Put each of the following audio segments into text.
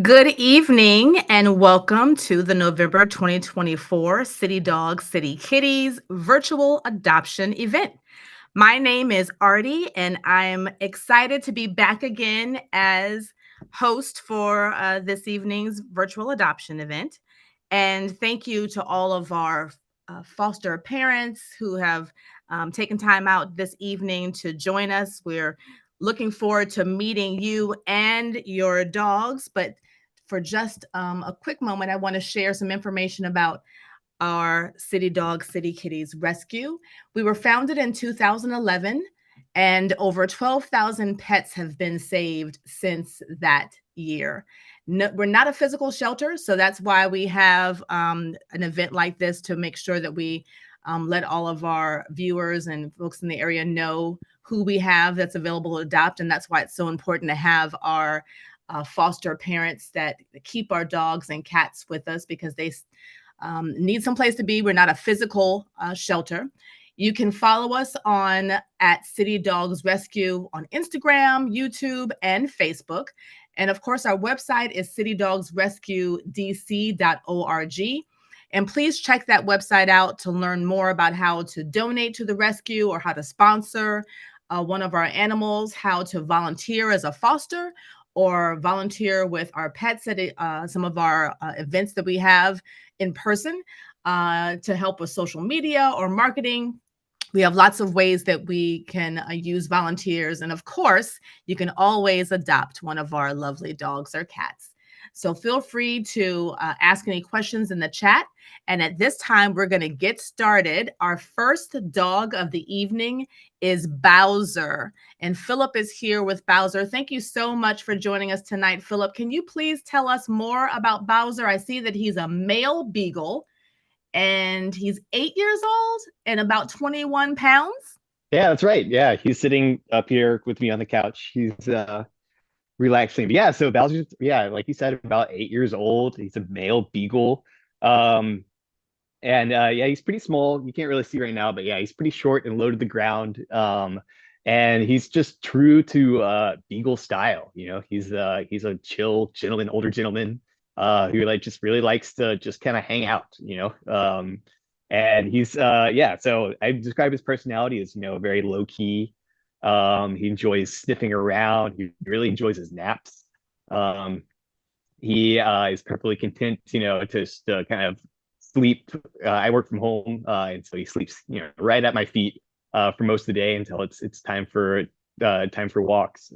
Good evening and welcome to the November 2024 City Dogs, City Kitties virtual adoption event. My name is Artie and I'm excited to be back again as host for this evening's virtual adoption event. And thank you to all of our foster parents who have taken time out this evening to join us. We're looking forward to meeting you and your dogs. But for just a quick moment, I want to share some information about our City Dog, City Kitties rescue. We were founded in 2011, and over 12,000 pets have been saved since that year. No, we're not a physical shelter, so that's why we have an event like this to make sure that we let all of our viewers and folks in the area know who we have that's available to adopt. And that's why it's so important to have our foster parents that keep our dogs and cats with us because they need some place to be. We're not a physical shelter. You can follow us on at City Dogs Rescue on Instagram, YouTube, and Facebook. And of course, our website is citydogsrescuedc.org. And please check that website out to learn more about how to donate to the rescue or how to sponsor one of our animals, how to volunteer as a foster or volunteer with our pets at some of our events that we have in person to help with social media or marketing. We have lots of ways that we can use volunteers. And of course, you can always adopt one of our lovely dogs or cats. So feel free to ask any questions in the chat. And at this time, we're going to get started. Our first dog of the evening is Bowser. And Philip is here with Bowser. Thank you so much for joining us tonight, Philip. Can you please tell us more about Bowser? I see that he's a male beagle and he's 8 years old and about 21 pounds. Yeah, that's right. Yeah, he's sitting up here with me on the couch. He's relaxing. But yeah, so Bowser's, yeah, like you said, about 8 years old. He's a male beagle. Um and yeah, he's pretty small. You can't really see right now, but yeah, he's pretty short and low to the ground. And he's just true to beagle style. He's a chill gentleman, older gentleman who like just really likes to just kind of hang out. And he's yeah, so I describe his personality as, very low key. He enjoys sniffing around. He really enjoys his naps. Um, he is perfectly content, to just kind of sleep. I work from home, and so he sleeps, right at my feet for most of the day until it's time for walks.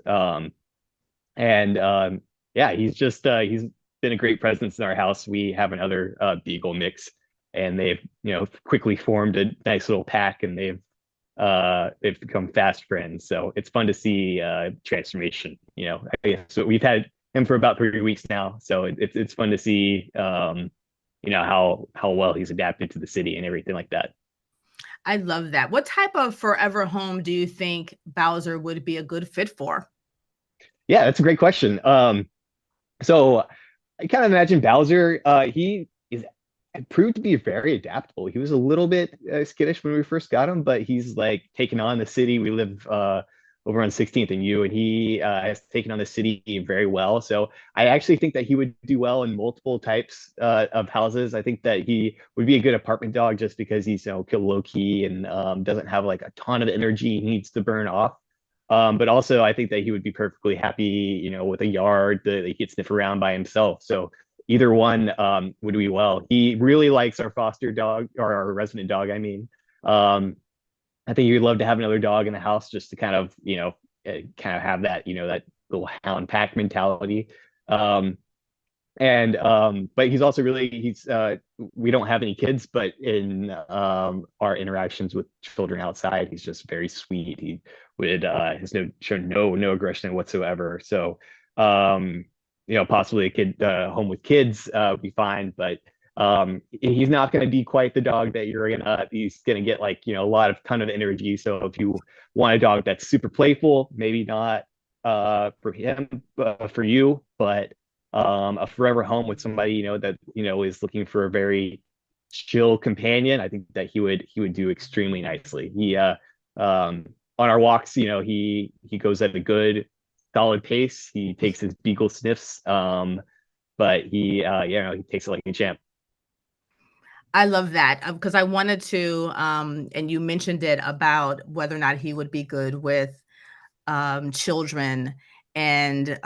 And Yeah, he's been a great presence in our house. We have another beagle mix, and they've quickly formed a nice little pack, and they've become fast friends. So it's fun to see transformation. So we've had him for about 3 weeks now, so it's fun to see how well he's adapted to the city and everything like that. I love that. What type of forever home do you think Bowser would be a good fit for? Yeah, that's a great question. So I kind of imagine Bowser. He is proved to be very adaptable. He was a little bit skittish when we first got him, but he's like taken on the city. We live over on 16th and U, and he has taken on the city very well. So I actually think that he would do well in multiple types of houses. I think that he would be a good apartment dog just because he's low key and doesn't have like a ton of energy he needs to burn off. But also, I think that he would be perfectly happy, with a yard that he could sniff around by himself. So either one would be well. He really likes our foster dog, or our resident dog, I mean. I think he'd love to have another dog in the house just to kind of, have that, that little hound pack mentality. Um, but he's also really we don't have any kids, but in our interactions with children outside, he's just very sweet. He would has shown no aggression whatsoever. So possibly a kid home with kids would be fine, but he's not going to be quite the dog that he's gonna get like a lot of ton of energy. So if you want a dog that's super playful, maybe not for him, for you, but a forever home with somebody that is looking for a very chill companion. I think that he would do extremely nicely. He on our walks, he goes at a good solid pace. He takes his beagle sniffs. but he takes it like a champ. I love that because I wanted to, and you mentioned it about whether or not he would be good with children and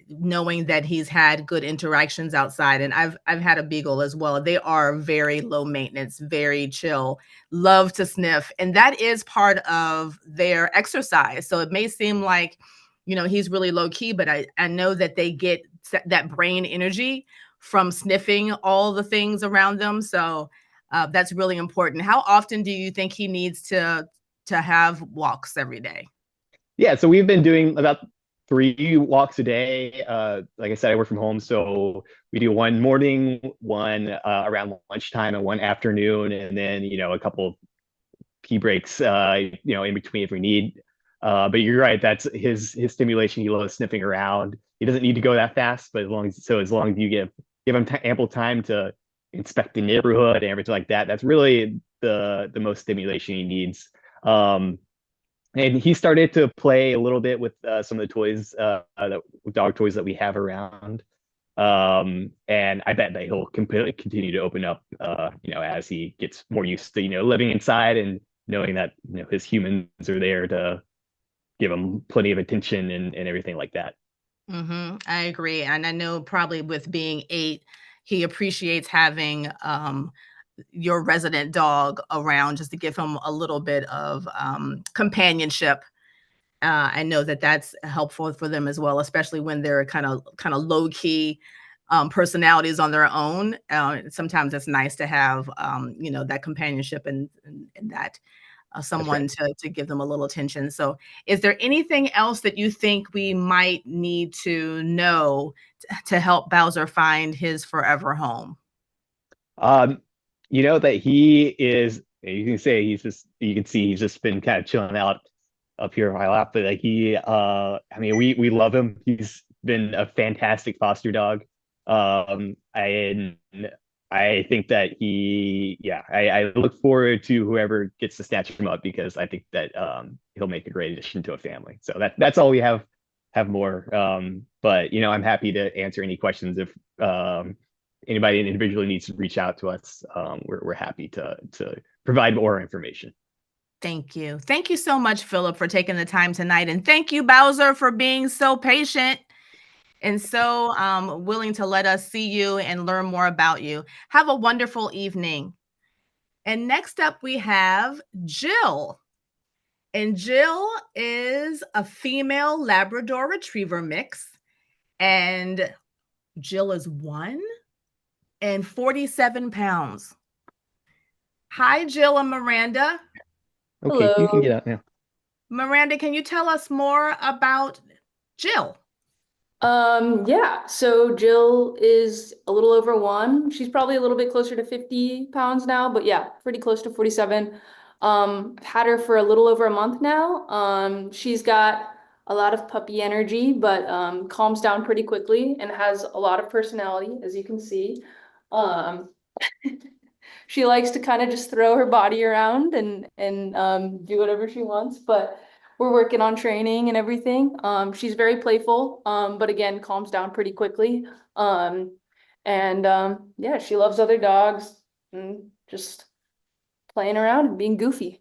knowing that he's had good interactions outside. And I've had a beagle as well. They are very low maintenance, very chill, love to sniff, and that is part of their exercise. So it may seem like, he's really low key, but I know that they get that brain energy from sniffing all the things around them. So that's really important. How often do you think he needs to have walks every day? Yeah, so we've been doing about 3 walks a day. Like I said, I work from home, so we do one morning, one around lunchtime, and one afternoon, and then a couple pee breaks, in between if we need. But you're right, that's his stimulation. He loves sniffing around. He doesn't need to go that fast, but as long as you give him ample time to inspect the neighborhood and everything like that, that's really the most stimulation he needs. Um, and he started to play a little bit with some of the toys, dog toys that we have around. And I bet that he'll continue to open up, as he gets more used to, living inside and knowing that, his humans are there to give him plenty of attention and everything like that. I agree. And I know probably with being 8, he appreciates having your resident dog around just to give him a little bit of companionship. I know that that's helpful for them as well, especially when they're kind of low key personalities on their own. Sometimes it's nice to have that companionship and that That's right. someone to give them a little attention. So, is there anything else that you think we might need to know to help Bowser find his forever home? Um, that he is. You can say you can see he's just been kind of chilling out up here in my lap, but like I mean, we love him. He's been a fantastic foster dog. I think that I look forward to whoever gets to snatch him up because I think that he'll make a great addition to a family. So that's all we have more. But I'm happy to answer any questions if anybody individually needs to reach out to us. We're happy to provide more information. Thank you. Thank you so much, Philip, for taking the time tonight. And thank you, Bowser, for being so patient and so willing to let us see you and learn more about you. Have a wonderful evening. And next up, we have Jill. And Jill is a female Labrador Retriever mix. And Jill is 147 pounds. Hi, Jill and Miranda. Okay, you can Hello. get out now. Miranda, can you tell us more about Jill? Yeah, so Jill is a little over 1. She's probably a little bit closer to 50 pounds now, but yeah, pretty close to 47. I've had her for a little over a month now. She's got a lot of puppy energy, but calms down pretty quickly and has a lot of personality, as you can see. Um, she likes to kind of just throw her body around and do whatever she wants, but we're working on training and everything. She's very playful, but again, calms down pretty quickly. Yeah, she loves other dogs and just playing around and being goofy.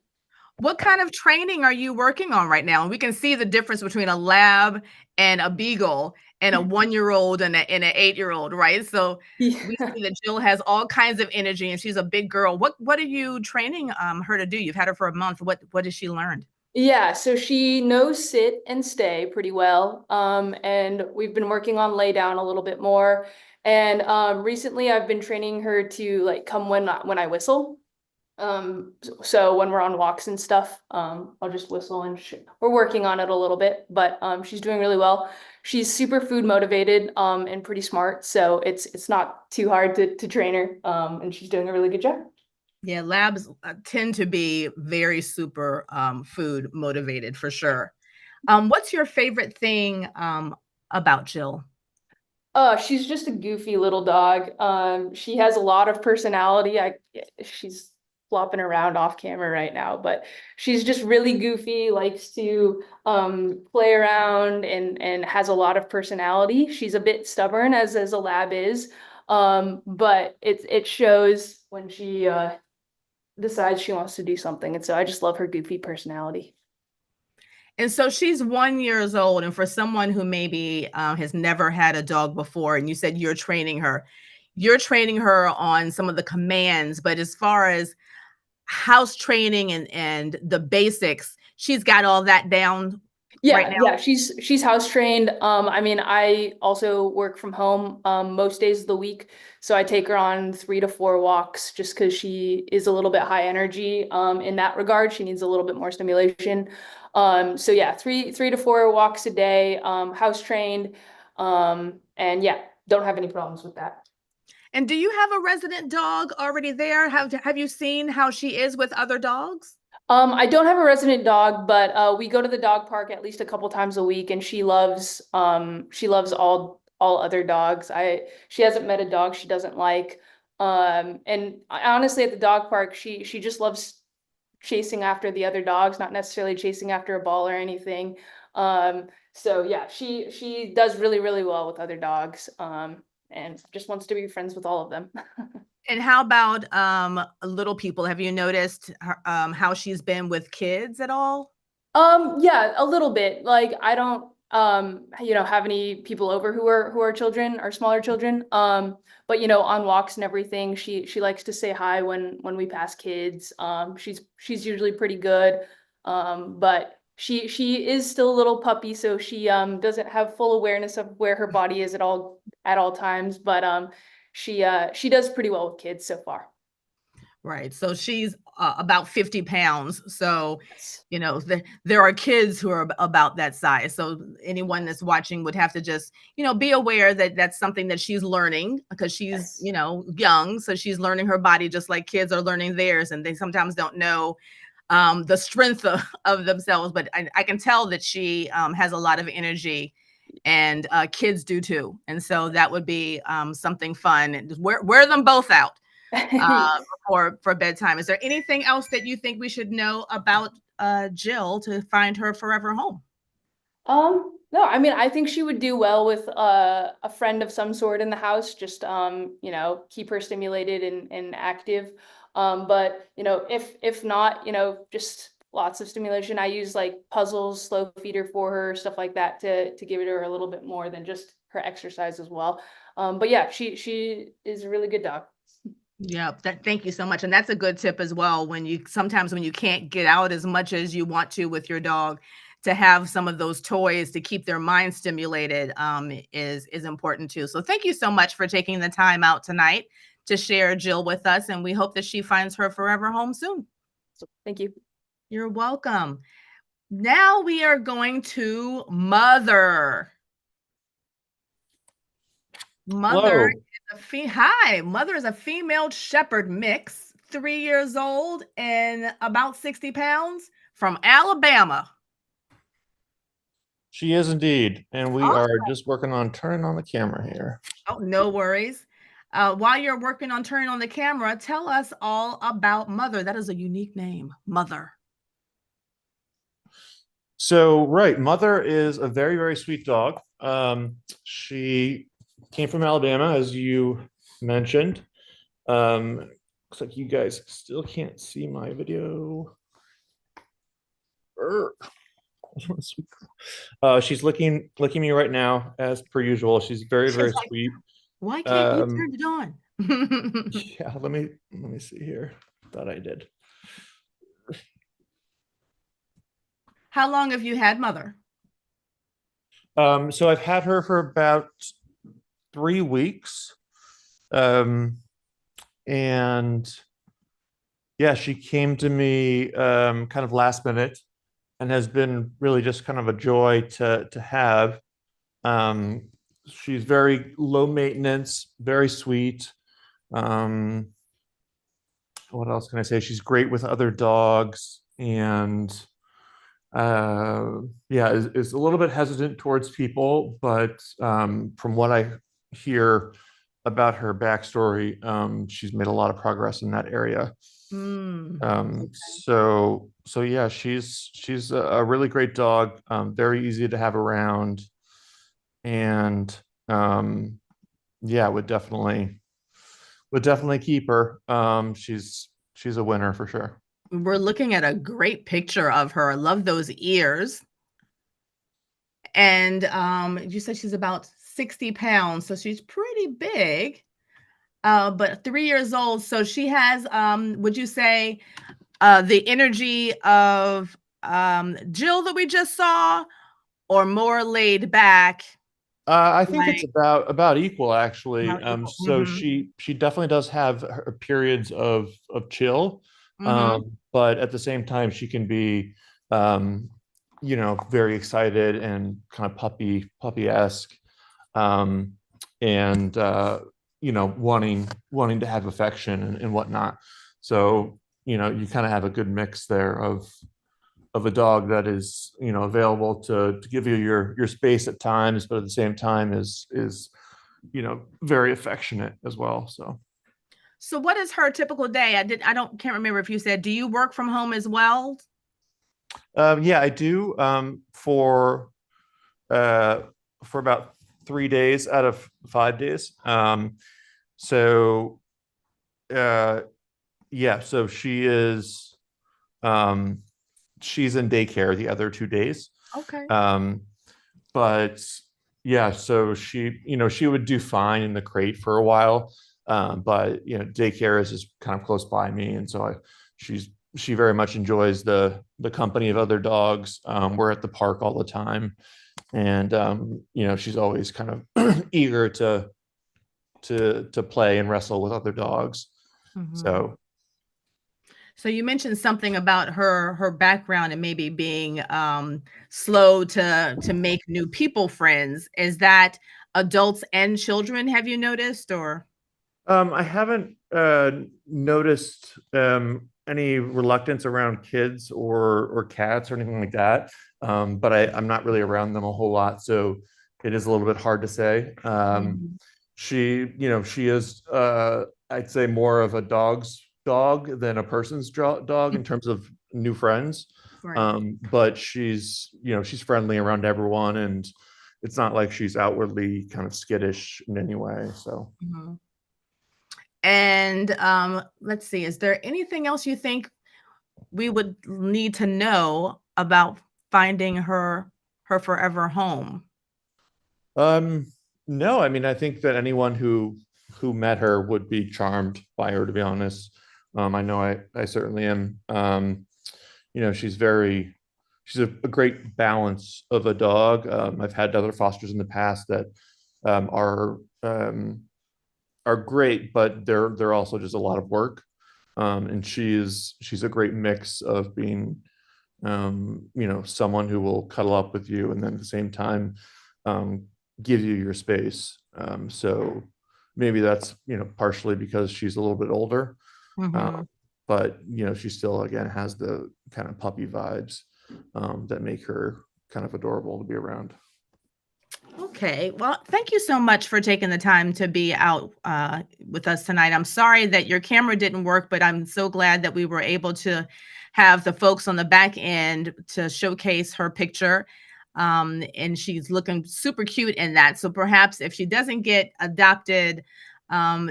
What kind of training are you working on right now? And we can see the difference between a lab and a beagle and a 1-year-old and an 8-year-old, right? So we Yeah. see that Jill has all kinds of energy and she's a big girl. What are you training her to do? You've had her for a month. What has she learned? Yeah, so she knows sit and stay pretty well. And we've been working on lay down a little bit more. And recently I've been training her to like come when I whistle. So when we're on walks and stuff, I'll just whistle and we're working on it a little bit, but she's doing really well. She's super food motivated and pretty smart, so it's not too hard to train her. And she's doing a really good job. Yeah, labs tend to be very super food motivated for sure. What's your favorite thing about Jill? She's just a goofy little dog. She has a lot of personality. She's flopping around off camera right now, but she's just really goofy, likes to play around and has a lot of personality. She's a bit stubborn as a lab is, but it shows when she decides she wants to do something. And so I just love her goofy personality. And so she's 1 years old. And for someone who maybe has never had a dog before, and you said you're training her on some of the commands, but as far as house training and the basics, she's got all that down right now. Yeah, she's house trained. I mean, I also work from home most days of the week, so I take her on 3 to 4 walks just because she is a little bit high energy in that regard. She needs a little bit more stimulation. So yeah, three to 4 walks a day, house trained, and yeah, don't have any problems with that. And do you have a resident dog already there? Have you seen how she is with other dogs? I don't have a resident dog, but we go to the dog park at least a couple times a week, and she loves all other dogs. She hasn't met a dog she doesn't like. And honestly, at the dog park, she just loves chasing after the other dogs, not necessarily chasing after a ball or anything. So yeah, she does really, really well with other dogs. And just wants to be friends with all of them. And how about little people? Have you noticed how she's been with kids at all? Yeah, a little bit. Like I don't have any people over who are children or smaller children. But on walks and everything, she likes to say hi when we pass kids. She's usually pretty good. But she is still a little puppy, so she doesn't have full awareness of where her body is at all times, but she does pretty well with kids so far. Right. So she's about 50 pounds. So, Yes. there are kids who are about that size. So anyone that's watching would have to just, be aware that that's something that she's learning because she's, Yes. young. So she's learning her body just like kids are learning theirs. And they sometimes don't know the strength of themselves. But I can tell that she has a lot of energy, and kids do too. And so that would be something fun. And just wear them both out for bedtime. Is there anything else that you think we should know about Jill to find her forever home? No, I mean, I think she would do well with a friend of some sort in the house, just keep her stimulated and active. But if not, just lots of stimulation. I use like puzzles, slow feeder for her, stuff like that to give it her a little bit more than just her exercise as well. But yeah, she is a really good dog. Yeah, thank you so much. And that's a good tip as well. Sometimes when you can't get out as much as you want to with your dog, to have some of those toys to keep their mind stimulated is important too. So thank you so much for taking the time out tonight to share Jill with us. And we hope that she finds her forever home soon. So thank you. You're welcome. Now we are going to Mother. Mother Mother is a female shepherd mix, 3 years old and about 60 pounds, from Alabama. She is indeed. And we are just working on turning on the camera here. Oh, no worries. While you're working on turning on the camera, tell us all about Mother. That is a unique name, Mother. So, right, Mother is a very, very sweet dog. She came from Alabama, as you mentioned. Looks like you guys still can't see my video. She's licking me right now, as per usual. She's very, very sweet. Why can't you turn it on? Yeah, let me see here. Thought I did. How long have you had Mother? So I've had her for about 3 weeks. And yeah, she came to me kind of last minute and has been really just kind of a joy to have. She's very low maintenance, very sweet. What else can I say? She's great with other dogs, and yeah, is a little bit hesitant towards people, but from what I hear about her backstory, she's made a lot of progress in that area. Okay. So yeah, she's a really great dog, very easy to have around, and yeah, would definitely keep her. She's a winner for sure. We're looking at a great picture of her. I love those ears. And you said she's about 60 pounds, so she's pretty big. But 3 years old. So she has, would you say, the energy of Jill that we just saw, or more laid back? I think Like it's about equal actually. about equal. So she definitely does have her periods of chill, Mm-hmm. but at the same time she can be, um, very excited and kind of puppy-esque, um, and wanting to have affection and whatnot. So you kind of have a good mix there of a dog that is available to give you your space at times, but at the same time is very affectionate as well. So what is her typical day? Can't remember if you said, do you work from home as well? Yeah, I do, uh for about 3 days out of 5 days. So uh yeah, so um she's in daycare the other 2 days. Okay. Um, but yeah, so she would do fine in the crate for a while. But daycare is just kind of close by me, and so she very much enjoys the company of other dogs. We're at the park all the time, and she's always kind of eager to play and wrestle with other dogs. Mhm. So So you mentioned something about her background and maybe being slow to make new people friends. Is that adults and children? Have you noticed, or? I haven't noticed any reluctance around kids or cats or anything like that. But I'm not really around them a whole lot, so it is a little bit hard to say. Mhm. She is, I'd say, more of a dog's dog than a person's dog in terms of new friends. Right. But she's friendly around everyone, and it's not like she's outwardly kind of skittish in any way. So. Mhm. And let's see, is there anything else you think we would need to know about finding her forever home? Um, no, I mean, I think that anyone who met her would be charmed by her, to be honest. I know I certainly am. She's a great balance of a dog. I've had other fosters in the past that um, are um, are great, but they're also just a lot of work. And she's a great mix of being someone who will cuddle up with you and then at the same time um, give you your space. So maybe that's partially because she's a little bit older, Mhm. but she still again has the kind of puppy vibes that make her kind of adorable to be around. Okay. Well, thank you so much for taking the time to be out with us tonight. I'm sorry that your camera didn't work, but I'm so glad that we were able to have the folks on the back end to showcase her picture. And she's looking super cute in that. So perhaps if she doesn't get adopted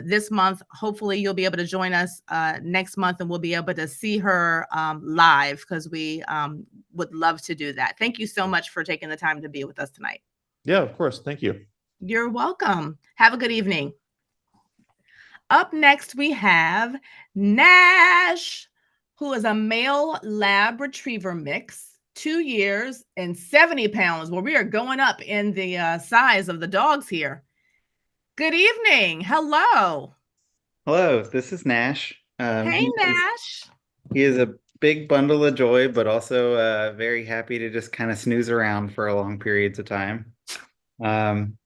this month, hopefully you'll be able to join us next month and we'll be able to see her live because we would love to do that. Thank you so much for taking the time to be with us tonight. Yeah, of course. Thank you. You're welcome. Have a good evening. Up next, we have Nash, who is a male lab retriever mix, 2 years and 70 pounds. Well, we are going up in the size of the dogs here. Good evening. Hello. Hello, this is Nash. Hey, Nash. He is a big bundle of joy, but also very happy to just kind of snooze around for long periods of time.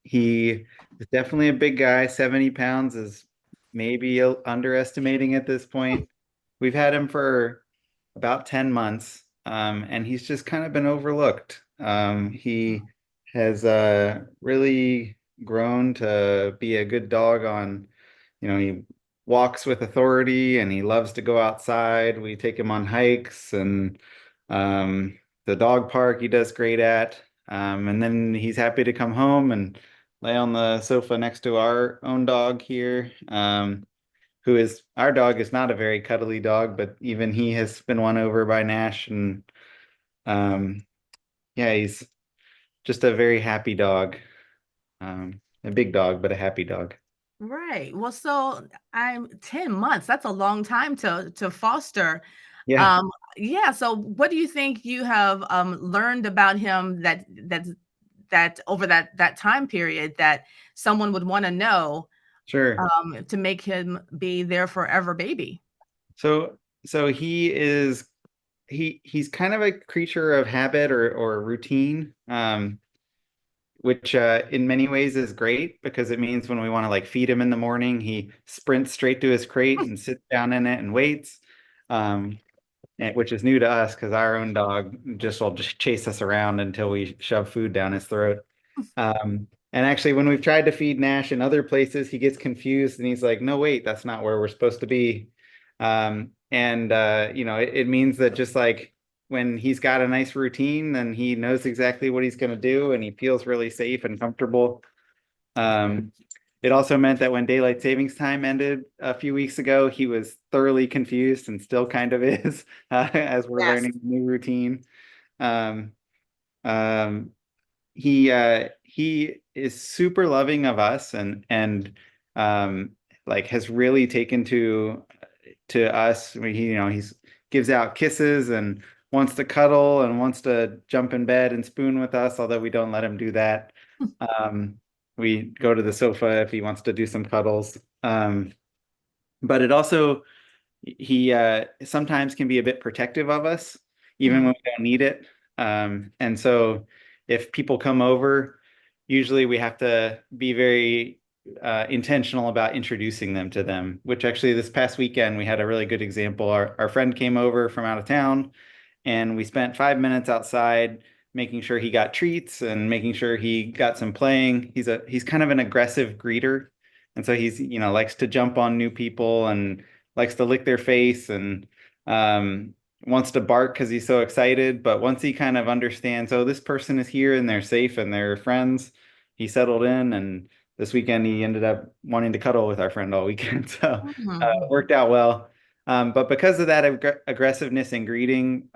He is definitely a big guy. 70 pounds is maybe underestimating at this point. We've had him for about 10 months, and he's just kind of been overlooked. He has really grown to be a good dog on, he walks with authority, and he loves to go outside. We take him on hikes, and the dog park he does great at. And then he's happy to come home and lay on the sofa next to our own dog here, who is our dog is not a very cuddly dog, but even he has been won over by Nash, and yeah, he's just a very happy dog. A big dog, but a happy dog. Right. Well, so I'm 10 months. That's a long time to foster. Yeah. Yeah. So what do you think you have learned about him that over that time period that someone would want to know Sure. to make him be their forever baby? So he's kind of a creature of habit or routine, which in many ways is great because it means when we want to like feed him in the morning, he sprints straight to his crate and sits down in it and waits, which is new to us because our own dog will just chase us around until we shove food down his throat. And actually, when we've tried to feed Nash in other places, he gets confused and he's like, "No, wait, that's not where we're supposed to be." It means that just like when he's got a nice routine, then he knows exactly what he's going to do and he feels really safe and comfortable. It also meant that when daylight savings time ended a few weeks ago, he was thoroughly confused and still kind of is as we're Yes. learning a new routine. Um, he is super loving of us and like has really taken to us. I mean, he's gives out kisses and wants to cuddle and wants to jump in bed and spoon with us, although we don't let him do that. We go to the sofa if he wants to do some cuddles. But it also he sometimes can be a bit protective of us, even when we don't need it. And so if people come over, usually we have to be very intentional about introducing them to them, which actually this past weekend we had a really good example. Our friend came over from out of town and we spent 5 minutes outside making sure he got treats and making sure he got some playing. He's kind of an aggressive greeter. And so he's, likes to jump on new people and likes to lick their face and wants to bark because he's so excited. But once he kind of understands, oh, this person is here and they're safe and they're friends, he settled in. And this weekend he ended up wanting to cuddle with our friend all weekend. So it worked out well. But because of that aggressiveness in greeting,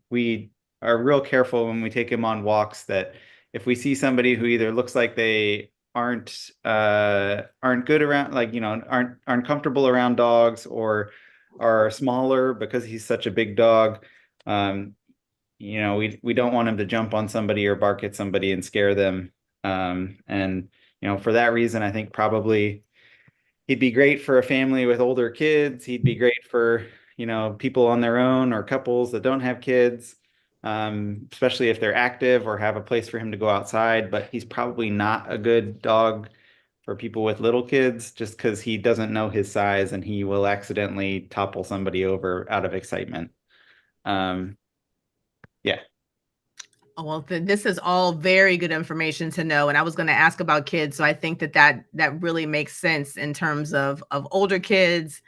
we are real careful when we take him on walks that if we see somebody who either looks like they aren't good around, like, aren't comfortable around dogs or are smaller because he's such a big dog, we don't want him to jump on somebody or bark at somebody and scare them. For that reason, I think probably he'd be great for a family with older kids. He'd be great for, people on their own or couples that don't have kids, especially if they're active or have a place for him to go outside. But he's probably not a good dog for people with little kids just because he doesn't know his size and he will accidentally topple somebody over out of excitement. Yeah. Well, this is all very good information to know. And I was going to ask about kids. So I think that really makes sense in terms of older kids,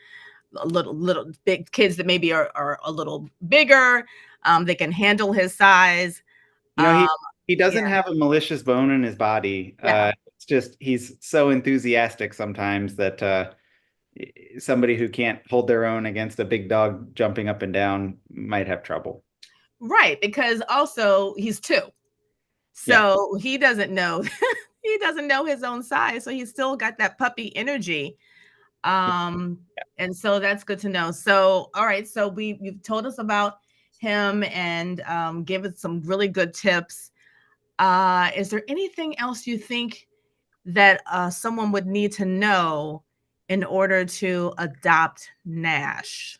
little big kids that maybe are a little bigger. They can handle his size. He doesn't have a malicious bone in his body. Yeah. It's just he's so enthusiastic sometimes that somebody who can't hold their own against a big dog jumping up and down might have trouble. Right, because also he's 2. So he doesn't know he doesn't know his own size. So he's still got that puppy energy. And so that's good to know. So all right, so you've told us about him and give us some really good tips. Is there anything else you think that someone would need to know in order to adopt Nash?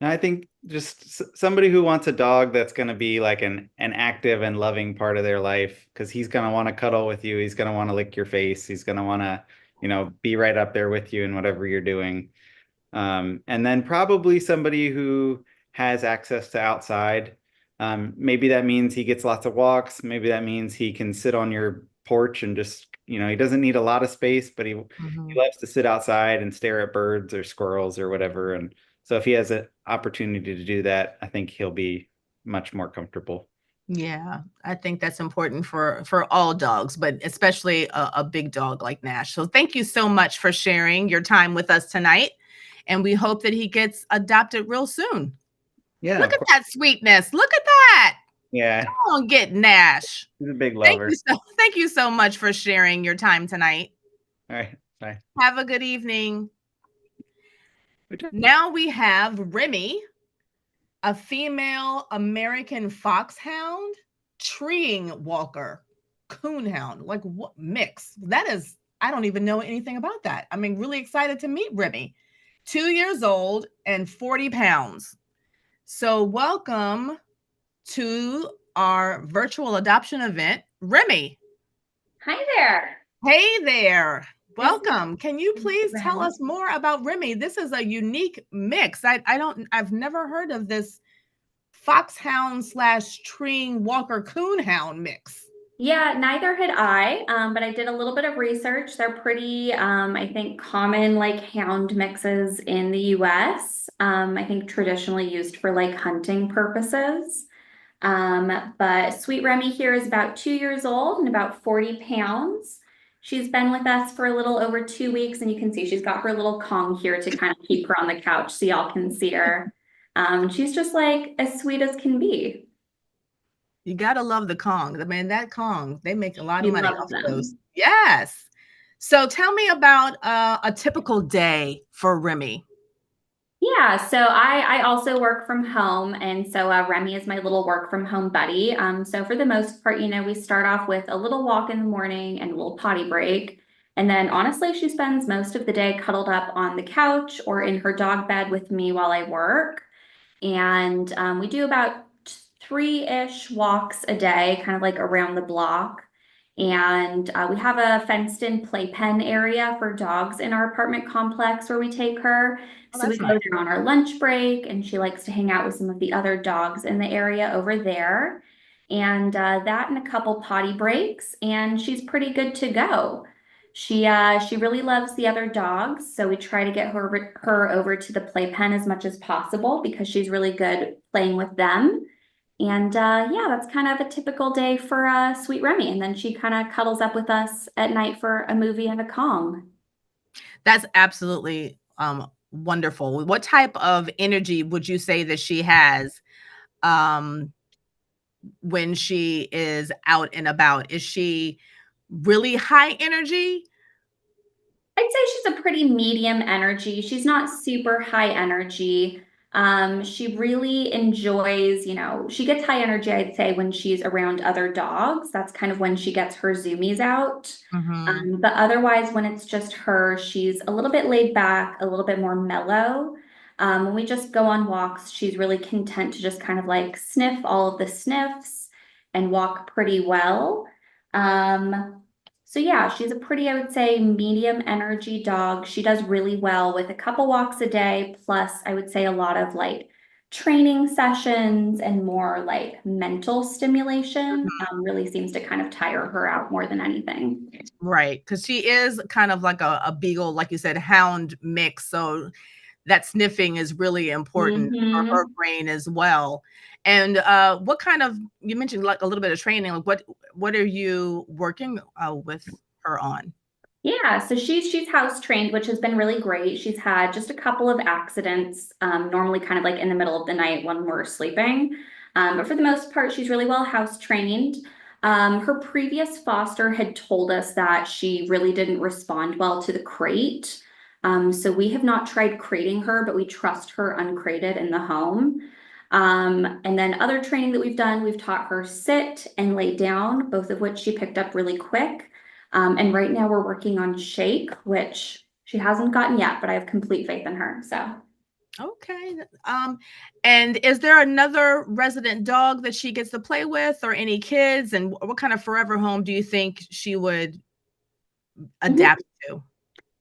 I think just somebody who wants a dog that's going to be like an active and loving part of their life, because he's going to want to cuddle with you. He's going to want to lick your face. He's going to want to, be right up there with you in whatever you're doing. And then probably somebody who has access to outside. Maybe that means he gets lots of walks. Maybe that means he can sit on your porch and just, he doesn't need a lot of space, but he Mhm. loves to sit outside and stare at birds or squirrels or whatever. And so if he has an opportunity to do that, I think he'll be much more comfortable. Yeah, I think that's important for all dogs, but especially a big dog like Nash. So thank you so much for sharing your time with us tonight, and we hope that he gets adopted real soon. Yeah, Look of at course. that sweetness. Look at that. Yeah, Come on, get Nash. he's a big lover. Thank you so much for sharing your time tonight. All right, bye. Have a good evening. Now we have Remy, a female American foxhound, treeing walker, coonhound. Like what mix? That is, I don't even know anything about that. I mean, really excited to meet Remy. 2 years old and 40 pounds. So, welcome to our virtual adoption event, Remy. Hi there. Hey there. Welcome. Can you please tell us more about Remy? This is a unique mix. I've never heard of this foxhound / treeing walker coonhound mix. Yeah, neither had I, but I did a little bit of research. They're pretty, I think, common like hound mixes in the US. I think traditionally used for like hunting purposes. But Sweet Remy here is about 2 years old and about 40 pounds. She's been with us for a little over 2 weeks, and you can see she's got her little Kong here to kind of keep her on the couch so y'all can see her. She's just like as sweet as can be. You gotta love the Kong. I mean, that Kong, they make a lot of We money love off of them. those. Yes. So tell me about a typical day for Remy. Yeah, so I also work from home, and so Remy is my little work from home buddy. So for the most part, we start off with a little walk in the morning and a little potty break. And then honestly, she spends most of the day cuddled up on the couch or in her dog bed with me while I work. And we do about three-ish walks a day, kind of like around the block. And we have a fenced-in playpen area for dogs in our apartment complex where we take her. Oh, So we that's go nice. there on our lunch break, and she likes to hang out with some of the other dogs in the area over there. And that and a couple potty breaks, and she's pretty good to go. She really loves the other dogs, so we try to get her over to the playpen as much as possible because she's really good playing with them. And yeah, that's kind of a typical day for Sweet Remy. And then she kind of cuddles up with us at night for a movie and a Kong. That's absolutely wonderful. What type of energy would you say that she has um, when she is out and about? Is she really high energy? I'd say she's a pretty medium energy. She's not super high energy. She really enjoys, she gets high energy, I'd say, when she's around other dogs. That's kind of when she gets her zoomies out. Mm-hmm. But otherwise, when it's just her, she's a little bit laid back, a little bit more mellow. When we just go on walks, she's really content to just kind of like sniff all of the sniffs and walk pretty well. So yeah, she's a pretty, I would say, medium energy dog. She does really well with a couple walks a day, plus I would say a lot of like training sessions and more like mental stimulation. Really seems to kind of tire her out more than anything. Right, because she is kind of like a beagle, like you said, hound mix. So that sniffing is really important for her brain as well. And what kind of, you mentioned like a little bit of training, like what are you working with her on? Yeah, so she's house trained, which has been really great. She's had just a couple of accidents, normally kind of like in the middle of the night when we're sleeping. But for the most part, she's really well house trained. Her previous foster had told us that she really didn't respond well to the crate. So we have not tried crating her, but we trust her uncrated in the home. And then other training that we've done, we've taught her sit and lay down, both of which she picked up really quick. And right now we're working on shake, which she hasn't gotten yet, but I have complete faith in her. So. Okay. And is there another resident dog that she gets to play with or any kids? And what kind of forever home do you think she would adapt to?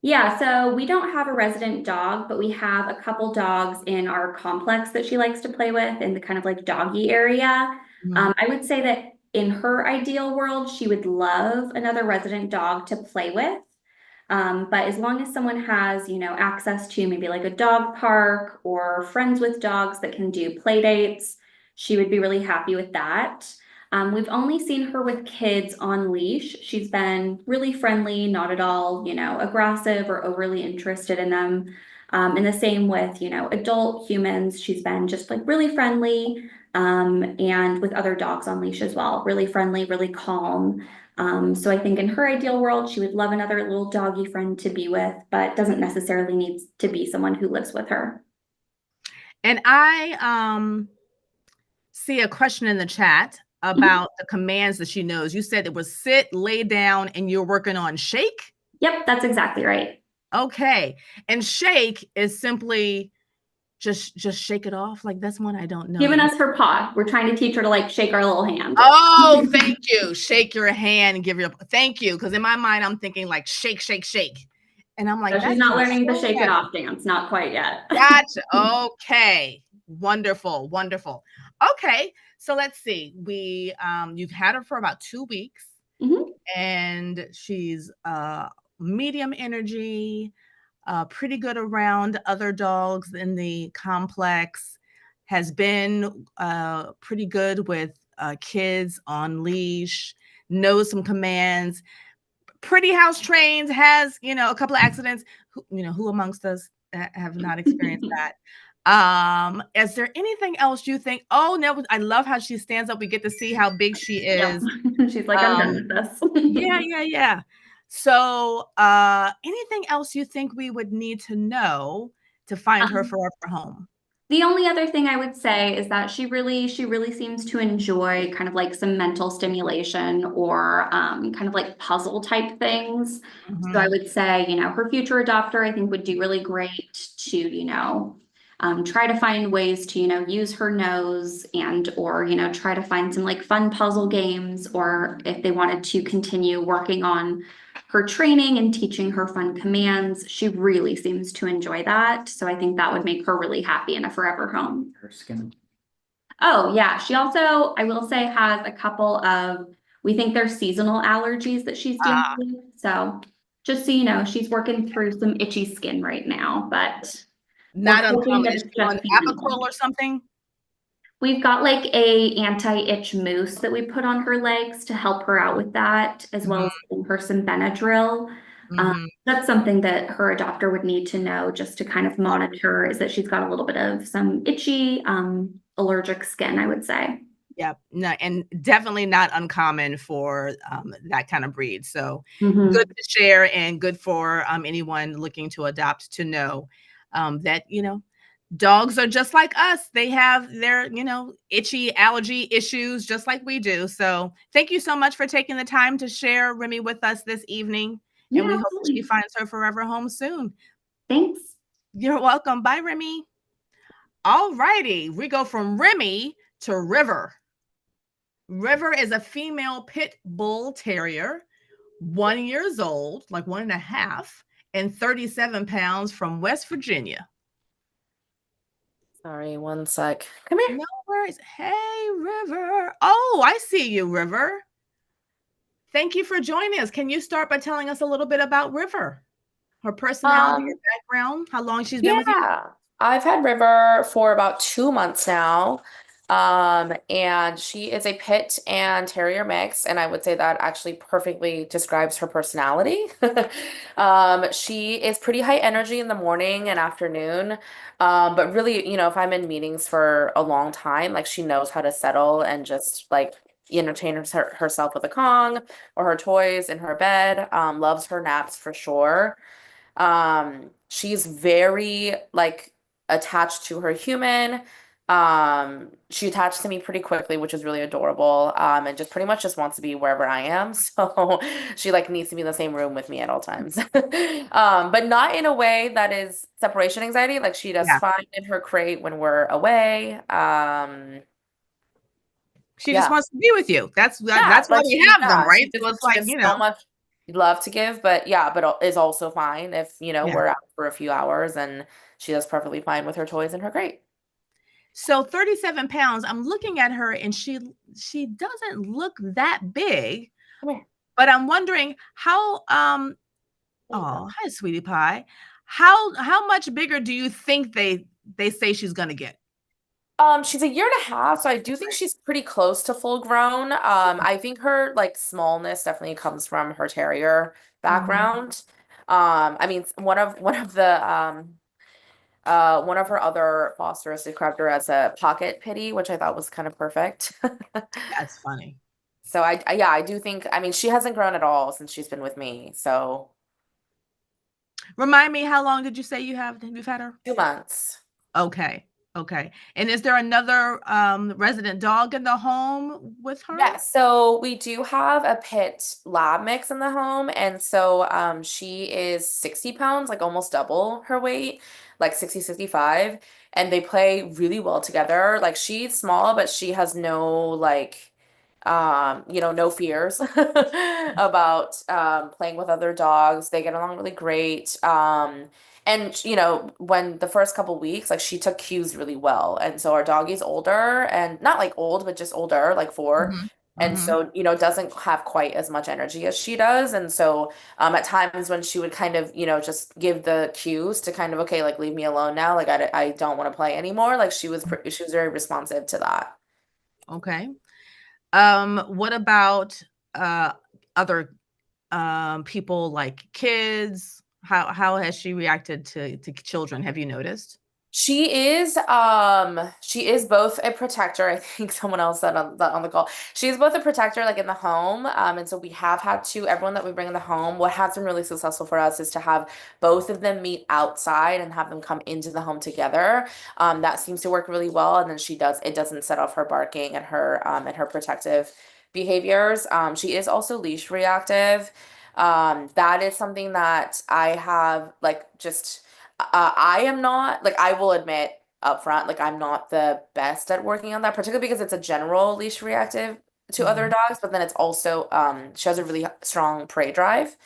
Yeah, so we don't have a resident dog, but we have a couple dogs in our complex that she likes to play with in the kind of like doggy area. I would say that in her ideal world, she would love another resident dog to play with. But as long as someone has, access to maybe like a dog park or friends with dogs that can do play dates, she would be really happy with that. We've only seen her with kids on leash. She's been really friendly, not at all, aggressive or overly interested in them. And the same with, adult humans. She's been just like really friendly, and with other dogs on leash as well, really friendly, really calm. So I think in her ideal world, she would love another little doggy friend to be with, but doesn't necessarily need to be someone who lives with her. And I see a question in the chat about the commands that she knows. You said it was sit, lay down, and you're working on shake? Yep, that's exactly right. Okay. And shake is simply just shake it off. Like, that's one I don't know. Giving us her paw. We're trying to teach her to like shake our little hand. Oh, thank you. Shake your hand and give your, thank you. Because in my mind, I'm thinking like shake, shake, shake. And I'm like, But she's not learning the shake it off dance. Not quite yet. Gotcha. Okay. Wonderful. Wonderful. Okay. So let's see. You've had her for about 2 weeks, and she's medium energy, pretty good around other dogs in the complex, has been pretty good with kids on leash, knows some commands, pretty house trained, has, a couple of accidents. Who amongst us have not experienced that? Is there anything else you think? Oh no, I love how she stands up. We get to see how big she is. Yep. She's like, I'm done with this. Yeah. So anything else you think we would need to know to find her forever home? The only other thing I would say is that she really seems to enjoy kind of like some mental stimulation or kind of like puzzle type things. So I would say, her future adopter, I think, would do really great to, try to find ways to, use her nose and, or, try to find some like fun puzzle games, or if they wanted to continue working on her training and teaching her fun commands, she really seems to enjoy that. So I think that would make her really happy in a forever home. Her skin. Oh yeah, she also, I will say, has a couple of, we think they're seasonal allergies that she's dealing with. So just so you know, she's working through some itchy skin right now, but not uncommon. that Is it's she on just Apoquil or something? We've got like a anti-itch mousse that we put on her legs to help her out with that, as well as giving her some Benadryl. That's something that her adopter would need to know just to kind of monitor, is that she's got a little bit of some itchy, allergic skin, I would say. Yeah, no, and definitely not uncommon for that kind of breed. So good to share, and good for anyone looking to adopt to know that, dogs are just like us. They have their, itchy allergy issues just like we do. So thank you so much for taking the time to share Remy with us this evening. Yeah, and we absolutely. hope she finds her forever home soon. Thanks. You're welcome. Bye, Remy. All righty. We go from Remy to River. River is a female pit bull terrier, 1 year old, like 1.5, and 37 pounds, from West Virginia. Sorry, one sec. Come here. No worries. Hey, River. Oh, I see you, River. Thank you for joining us. Can you start by telling us a little bit about River? Her personality, her background, how long she's been with you? Yeah, I've had River for about 2 months now. And she is a pit and terrier mix, and I would say that actually perfectly describes her personality. She is pretty high energy in the morning and afternoon. But really, if I'm in meetings for a long time, like, she knows how to settle and just like entertain herself with a Kong or her toys in her bed. Loves her naps for sure. She's very like attached to her human. She attached to me pretty quickly, which is really adorable. And just pretty much just wants to be wherever I am. So she like needs to be in the same room with me at all times. But not in a way that is separation anxiety. Like, she does fine in her crate when we're away. She just wants to be with you. That's why we have them, right? So it's like, so much love to give, but is also fine if, we're out for a few hours, and she does perfectly fine with her toys in her crate. So 37 pounds, I'm looking at her and she doesn't look that big, Come here. but I'm wondering how There you go. oh, hi sweetie pie. How much bigger do you think they say she's gonna get? She's a year and a half, so I do think she's pretty close to full grown. I think her like smallness definitely comes from her terrier Mhm. background. I mean, one of her other fosters described her as a pocket pitty, which I thought was kind of perfect. That's funny. So yeah, I do think, I mean, she hasn't grown at all since she's been with me. So Remind me, how long did you say you've had her? 2 months. Okay. Okay. And is there another resident dog in the home with her? Yeah, so we do have a pit lab mix in the home, and so she is 60 pounds, like almost double her weight, like 60, 65, and they play really well together. Like she's small, but she has no like no fears about playing with other dogs. They get along really great. And when the first couple weeks, like she took cues really well. And so our doggy's older and not like old, but just older, like 4. Mhm. And Mhm. so, doesn't have quite as much energy as she does. And so, at times when she would kind of, just give the cues to kind of, okay, like leave me alone now. Like I don't want to play anymore. Like she was very responsive to that. Okay. What about other people like kids? How has she reacted to children? Have you noticed? She is both a protector. I think someone else said on the call. She is both a protector, like in the home. And so we have had to, everyone that we bring in the home, what has been really successful for us is to have both of them meet outside and have them come into the home together. That seems to work really well. And then it doesn't set off her barking and her protective behaviors. She is also leash reactive. That is something that I have like just I am not, like, I will admit up front, like, I'm not the best at working on that, particularly because it's a general leash reactive to other Mhm. dogs, but then it's also, she has a really strong prey drive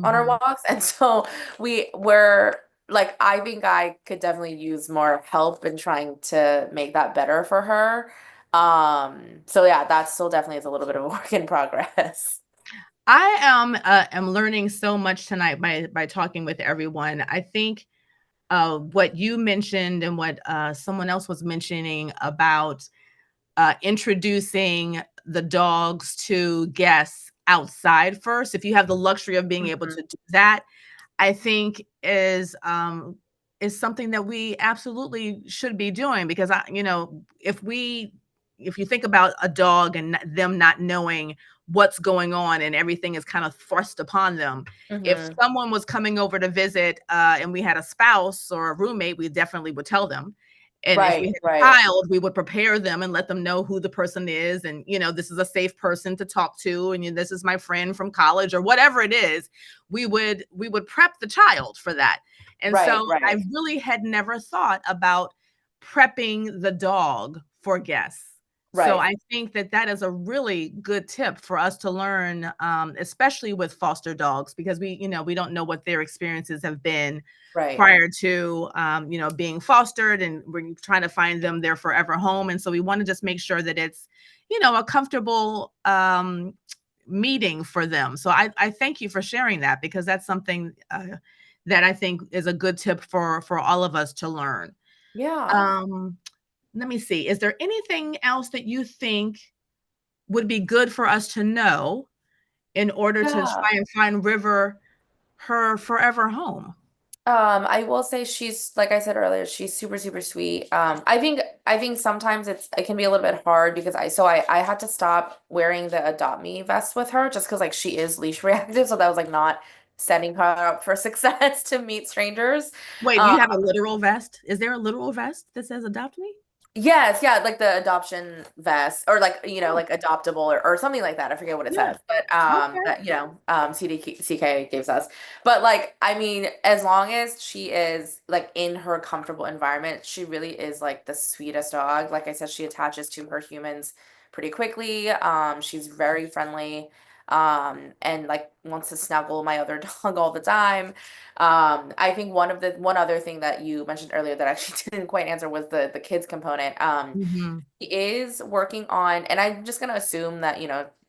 on her Mhm. walks. And so we're like, I think I could definitely use more help in trying to make that better for her. So yeah, that still definitely is a little bit of a work in progress. I am learning so much tonight by talking with everyone. I think what you mentioned and what someone else was mentioning about introducing the dogs to guests outside first, if you have the luxury of being able Mhm. to do that, I think is something that we absolutely should be doing because if you think about a dog and them not knowing what's going on and everything is kind of thrust upon them. If Mhm. someone was coming over to visit and we had a spouse or a roommate, we definitely would tell them. And if we Right, had a right, child, we would prepare them and let them know who the person is. And, this is a safe person to talk to. And this is my friend from college or whatever it is. We would prep the child for that. And right, so I right, really had never thought about prepping the dog for guests. So right, I think that is a really good tip for us to learn, especially with foster dogs, because we don't know what their experiences have been right. prior to being fostered, and we're trying to find them their forever home. And so we want to just make sure that it's a comfortable meeting for them. So I thank you for sharing that because that's something that I think is a good tip for all of us to learn. Yeah. um Let me see, is there anything else that you think would be good for us to know in order to Yeah. try and find River her forever home? I will say she's, like I said earlier, she's super, super sweet. I think sometimes it can be a little bit hard because I had to stop wearing the Adopt Me vest with her just because like she is leash reactive, so that was like not setting her up for success to meet strangers. Wait, Um, you have a literal vest? Is there a literal vest that says adopt me? Yes, yeah, like the adoption vest or like, Oh, like adoptable or something like that. I forget what it yeah. says, but Okay. that cdck gives us. But like, I mean, as long as she is like in her comfortable environment, she really is like the sweetest dog. Like I said, she attaches to her humans pretty quickly. She's very friendly. and like wants to snuggle my other dog all the time. I think one other thing that you mentioned earlier that I actually didn't quite answer was the kids component. Mhm. He is working on, and I'm just gonna assume that,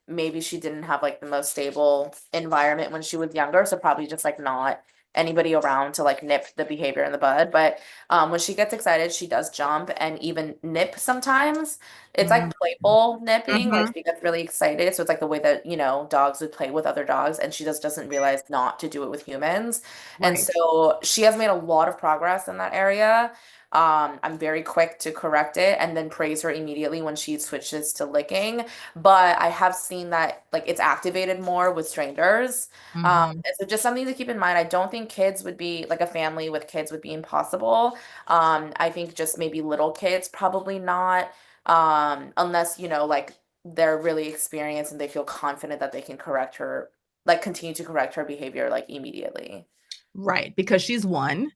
maybe she didn't have like the most stable environment when she was younger, so probably just like not anybody around to like nip the behavior in the bud. But when she gets excited, she does jump and even nip sometimes. It's like Mhm. playful nipping, like Mhm. she gets really excited. So it's like the way that, dogs would play with other dogs, and she just doesn't realize not to do it with humans. And Right. so she has made a lot of progress in that area. I'm very quick to correct it and then praise her immediately when she switches to licking. But I have seen that like it's activated more with strangers. Mhm. And so just something to keep in mind. I don't think kids would be like a family with kids would be impossible. I think just maybe little kids, probably not. Unless, like they're really experienced and they feel confident that they can correct her, like continue to correct her behavior like immediately. Right, because she's one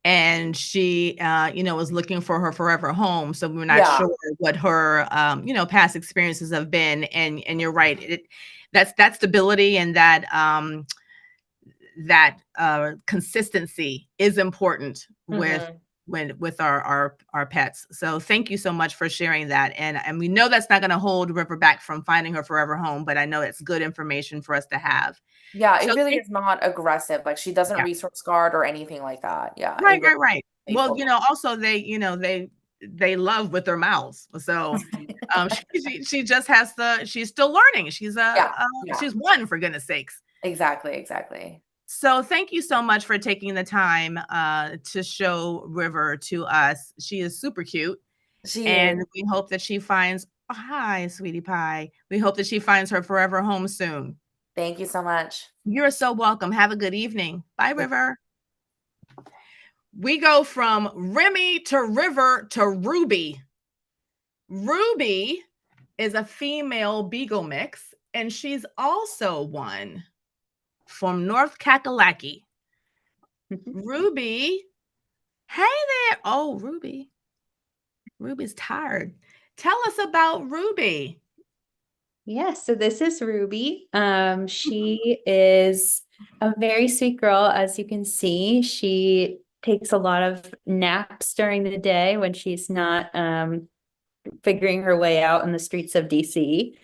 and she, was looking for her forever home. So we're not Yeah. sure what her, past experiences have been. And you're right. That stability and that consistency is important with Mhm. with our pets. So thank you so much for sharing that. And we know that's not going to hold River back from finding her forever home, but I know it's good information for us to have. Yeah, So it really is not aggressive. Like she doesn't yeah. resource guard or anything like that. Yeah, it Right, really right, right. Well, playful. also they love with their mouths. So she just has to, she's still learning. Yeah, yeah, She's one, for goodness sakes. exactly, exactly. So thank you so much for taking the time to show River to us. She is super cute. She is. And we hope that she finds, oh, hi, sweetie pie. We hope that she finds her forever home soon. Thank you so much. You're so welcome. Have a good evening. Bye, River. We go from Remy to River to Ruby. Ruby is a female beagle mix, and she's also one from North Kakalaki. Ruby, hey there. Oh, Ruby. Ruby's tired. Tell us about Ruby. Yeah, so this is Ruby. She is a very sweet girl, as you can see. She takes a lot of naps during the day when she's not figuring her way out in the streets of DC.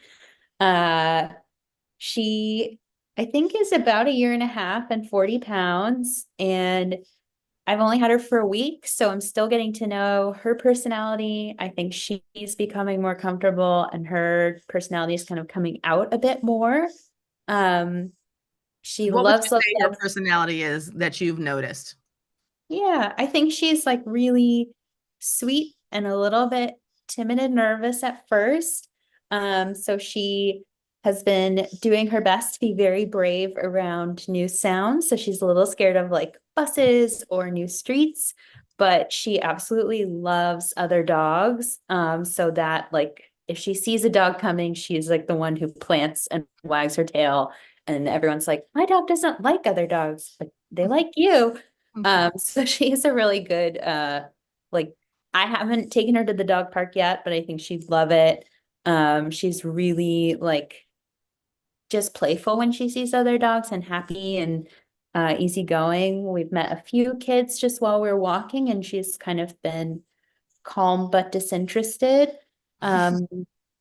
Uh, she, I think, is about a year and a half and 40 pounds, and I've only had her for a week, so I'm still getting to know her personality. I think she's becoming more comfortable and her personality is kind of coming out a bit more. She What would you loves say her love. personality is that you've noticed? Yeah, I think she's like really sweet and a little bit timid and nervous at first. So she has been doing her best to be very brave around new sounds. So she's a little scared of like buses or new streets, but she absolutely loves other dogs. So that like if she sees a dog coming, she's like the one who plants and wags her tail. And everyone's like, my dog doesn't like other dogs, but they like you. So she's a really good, like I haven't taken her to the dog park yet, but I think she'd love it. She's really like just playful when she sees other dogs and happy and easygoing. We've met a few kids just while we're walking, and she's kind of been calm but disinterested. Um,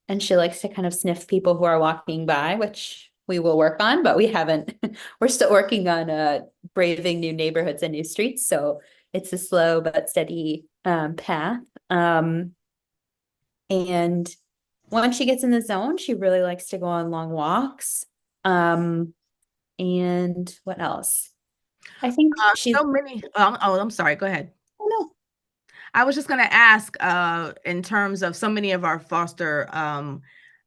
and she likes to kind of sniff people who are walking by, which we will work on, but we haven't. We're still working on braving new neighborhoods and new streets, so it's a slow but steady path. And once she gets in the zone, she really likes to go on long walks. And what else? I think she's, So many. I'm sorry. Go ahead. oh no. I was just going to ask, in terms of so many of our foster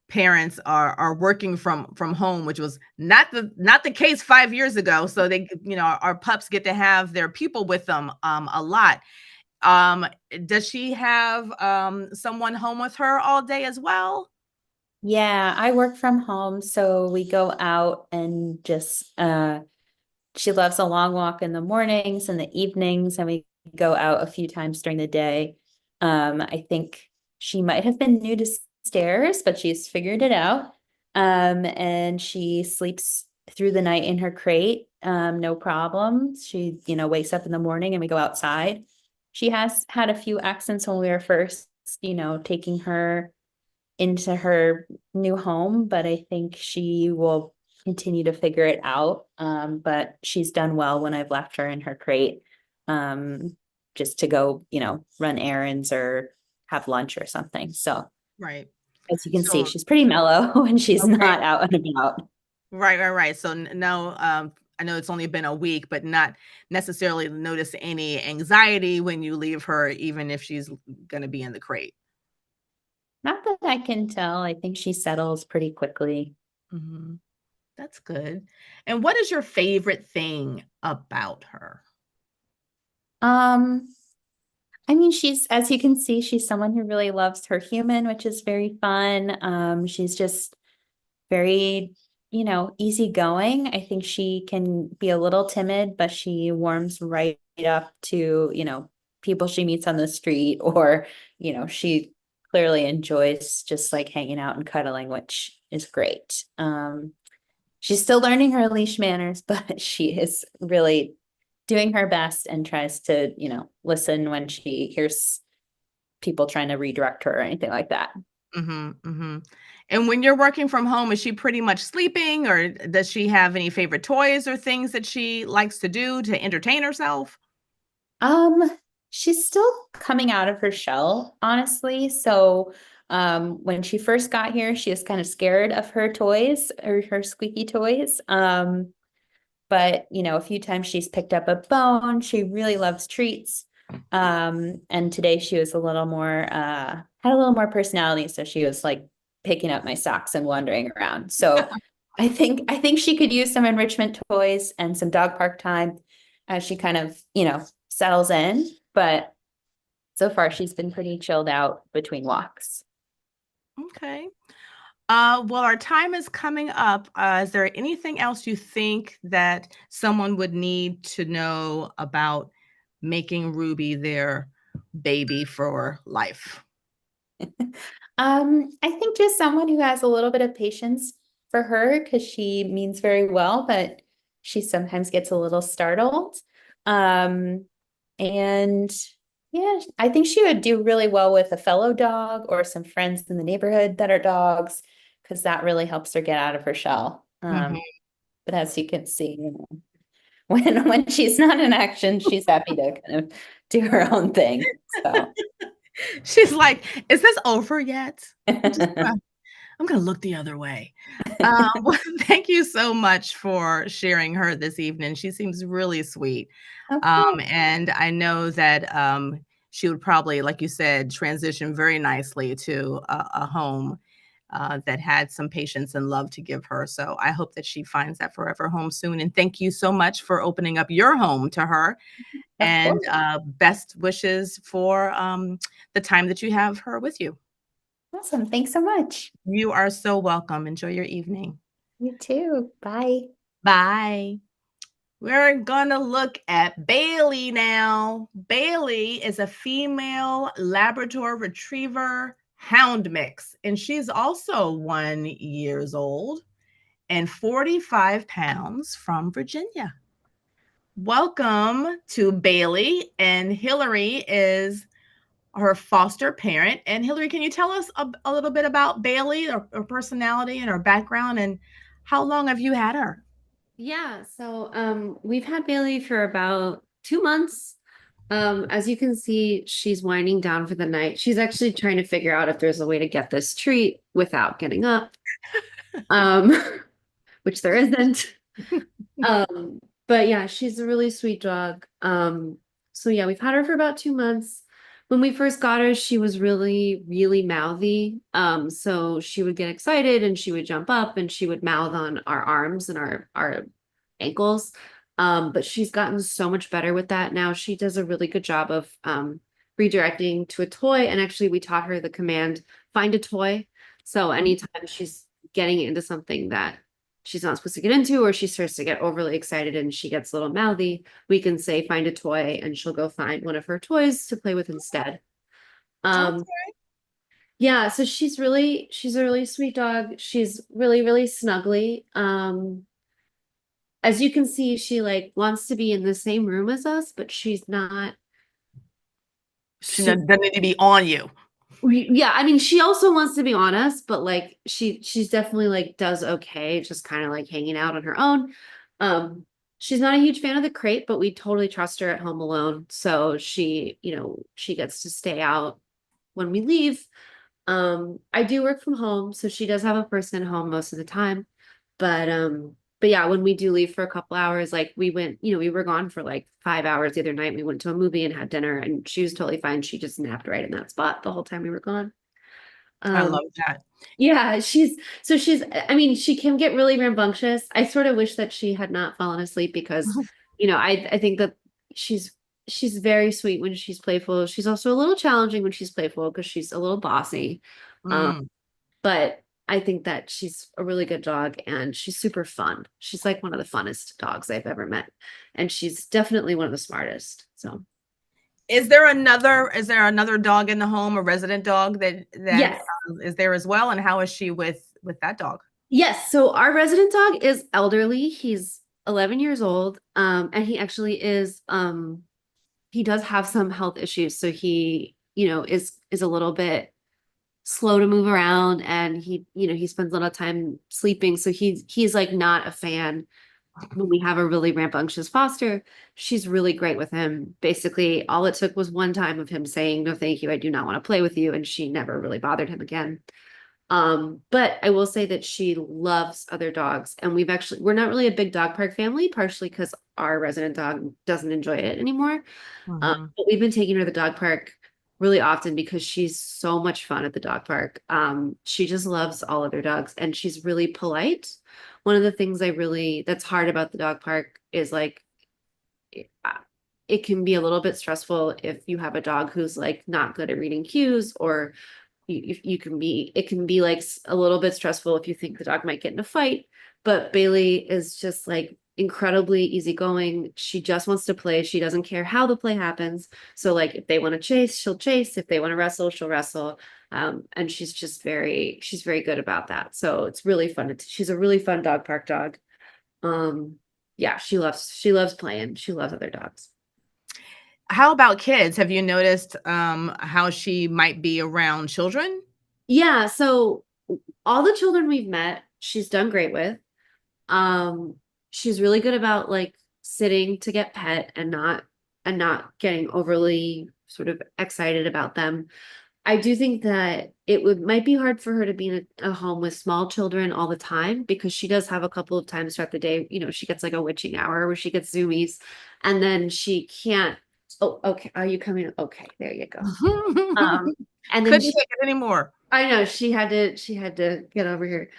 parents are working from home, which was not the case 5 years ago. So they, our pups get to have their people with them a lot. Does she have someone home with her all day as well? Yeah, I work from home, so we go out and just she loves a long walk in the mornings and the evenings, and we go out a few times during the day. I think she might have been new to stairs, but she's figured it out. And she sleeps through the night in her crate, no problem. She, wakes up in the morning and we go outside. She has had a few accidents when we were first, taking her into her new home, but I think she will continue to figure it out. But she's done well when I've left her in her crate, just to go, run errands or have lunch or something. So Right. as you can see, So she's pretty mellow when she's okay. not out and about. Right. So no, I know it's only been a week, but not necessarily notice any anxiety when you leave her, even if she's going to be in the crate. Not that I can tell. I think she settles pretty quickly. Mm-hmm. That's good. And what is your favorite thing about her? I mean, as you can see, she's someone who really loves her human, which is very fun. She's just very, easygoing. I think she can be a little timid, but she warms right up to, people she meets on the street, or, she clearly enjoys just like hanging out and cuddling, which is great. She's still learning her leash manners, but she is really doing her best and tries to, listen when she hears people trying to redirect her or anything like that. And when you're working from home, is she pretty much sleeping, or does she have any favorite toys or things that she likes to do to entertain herself? She's still coming out of her shell, honestly. So, when she first got here, she was kind of scared of her toys or her squeaky toys. But a few times she's picked up a bone. She really loves treats. And today she was a little more, had a little more personality. So she was like picking up my socks and wandering around. So I think she could use some enrichment toys and some dog park time as she kind of, settles in. But so far she's been pretty chilled out between walks. Okay. Well, our time is coming up. Is there anything else you think that someone would need to know about making Ruby their baby for life? I think just someone who has a little bit of patience for her, because she means very well, but she sometimes gets a little startled. And yeah, I think she would do really well with a fellow dog or some friends in the neighborhood that are dogs, because that really helps her get out of her shell. But as you can see, when she's not in action, she's happy to kind of do her own thing. So She's like, is this over yet? I'm going to look the other way. Well, thank you so much for sharing her this evening. She seems really sweet. And I know that she would probably, like you said, transition very nicely to a home that had some patience and love to give her. So I hope that she finds that forever home soon. And thank you so much for opening up your home to her. And best wishes for the time that you have her with you. Awesome. Thanks so much. You are so welcome. Enjoy your evening. You too. Bye. Bye. We're gonna look at Bailey now. Bailey is a female Labrador Retriever Hound mix, and she's also 1 year old and 45 pounds from Virginia. Welcome to Bailey, and Hillary is her foster parent. And Hillary, can you tell us a little bit about Bailey, her personality and her background, and how long have you had her? Yeah, so we've had Bailey for about 2 months. As you can see, she's winding down for the night. She's actually trying to figure out if there's a way to get this treat without getting up, which there isn't. But yeah, she's a really sweet dog. So yeah, we've had her for about 2 months. When we first got her, she was really, really mouthy. So she would get excited and she would jump up and she would mouth on our arms and our ankles. But she's gotten so much better with that now. She does a really good job of redirecting to a toy. And actually, we taught her the command, find a toy. So anytime she's getting into something that she's not supposed to get into, or she starts to get overly excited and she gets a little mouthy, we can say, find a toy, and she'll go find one of her toys to play with instead. Yeah, so she's a really sweet dog. She's really, really snuggly. As you can see, she like wants to be in the same room as us, but she's not She doesn't need to be on you. yeah, I mean, she also wants to be on us, but like she's definitely like does okay, just kind of like hanging out on her own. She's not a huge fan of the crate, but we totally trust her at home alone. So she, she gets to stay out when we leave. I do work from home, so she does have a person at home most of the time. But yeah, when we do leave for a couple hours, like we went, we were gone for like 5 hours the other night. We went to a movie and had dinner, and she was totally fine. She just napped right in that spot the whole time we were gone. I love that. Yeah, I mean, she can get really rambunctious. I sort of wish that she had not fallen asleep because, I think that she's very sweet when she's playful. She's also a little challenging when she's playful because she's a little bossy. Mm. But I think that she's a really good dog and she's super fun. She's like one of the funnest dogs I've ever met. And she's definitely one of the smartest. So Is there another dog in the home, a resident dog that yes. Is there as well? And how is she with that dog? Yes. So our resident dog is elderly. He's 11 years old. And he actually is, he does have some health issues. So he, is a little bit slow to move around, and he spends a lot of time sleeping. So he's like not a fan when we have a really rambunctious foster. She's really great with him. Basically, all it took was one time of him saying, "No, thank you. I do not want to play with you." And she never really bothered him again. But I will say that she loves other dogs. And we're not really a big dog park family, partially because our resident dog doesn't enjoy it anymore. But we've been taking her to the dog park really often because she's so much fun at the dog park. She just loves all other dogs and she's really polite. One of the things that's hard about the dog park is like, it can be a little bit stressful if you have a dog who's like not good at reading cues, or it can be like a little bit stressful if you think the dog might get in a fight. But Bailey is just like incredibly easygoing. She just wants to play. She doesn't care how the play happens. So like if they want to chase, she'll chase. If they want to wrestle, she'll wrestle. And she's very good about that. So it's really fun. She's a really fun dog park dog. Yeah, she loves playing. She loves other dogs. How about kids? Have you noticed how she might be around children? Yeah, so all the children we've met, she's done great with. She's really good about like sitting to get pet and not getting overly sort of excited about them. I do think that might be hard for her to be in a home with small children all the time, because she does have a couple of times throughout the day, she gets like a witching hour where she gets zoomies, and then she can't. Oh, okay. Are you coming? Okay, there you go. And then Couldn't take it anymore. I know she had to get over here.